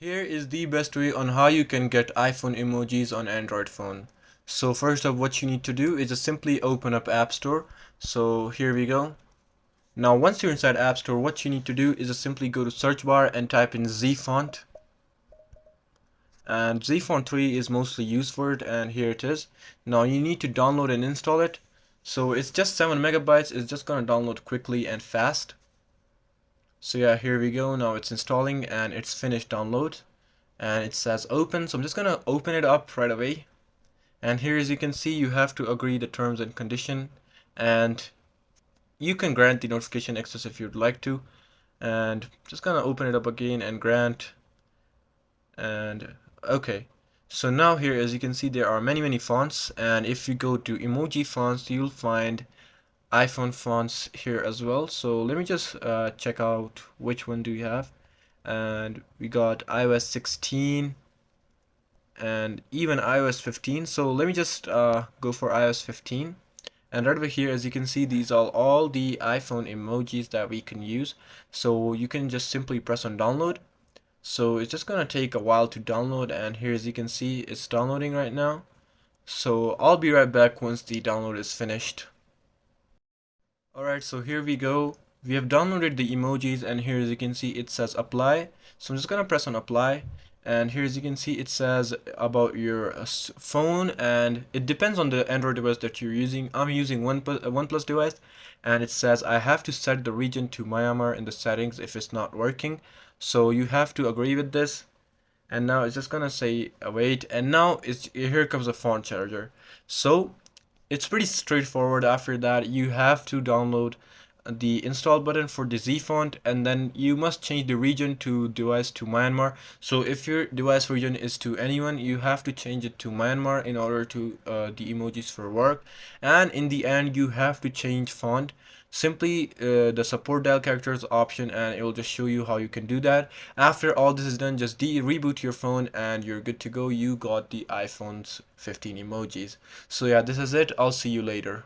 Here is the best way on how you can get iPhone emojis on Android phone. So first up, what you need to do is just simply open up App Store. So here we go. Now once you're inside App Store, what you need to do is just simply go to search bar and type in Z font. And Z font 3 is mostly used for it, and here it is. Now you need to download and install it. So it's just 7 megabytes. It's just gonna download quickly and fast. So yeah, here we go. Now it's installing and it's finished download. And it says open, so I'm just gonna open it up right away. And here, as you can see, you have to agree the terms and condition, and you can grant the notification access if you'd like to. And just gonna open it up again and grant. And okay, so now here, as you can see, there are many fonts, and if you go to emoji fonts, you'll find iPhone fonts here as well. So let me just check out which one do you have. And we got iOS 16 and even iOS 15. So let me just go for iOS 15. And right over here, as you can see, these are all the iPhone emojis that we can use. So you can just simply press on download. So it's just gonna take a while to download, and here, as you can see, it's downloading right now. So I'll be right back once the download is finished. Alright, so here we go. We have downloaded the emojis, and here, as you can see, it says apply. So I'm just gonna press on apply, and here, as you can see, it says about your phone, and it depends on the Android device that you're using. I'm using a OnePlus device, and it says I have to set the region to Myanmar in the settings if it's not working. So you have to agree with this. And now it's just gonna say await, and now it's here comes a font charger. So it's pretty straightforward. After that, you have to download the install button for the Z font, and then you must change the region to device to Myanmar. So if your device region is to anyone, you have to change it to Myanmar in order to the emojis for work. And in the end, you have to change font. Simply the support dial characters option, and it will just show you how you can do that. After all this is done, just reboot your phone and you're good to go. You got the iPhone's 15 emojis. So yeah, this is it. I'll see you later.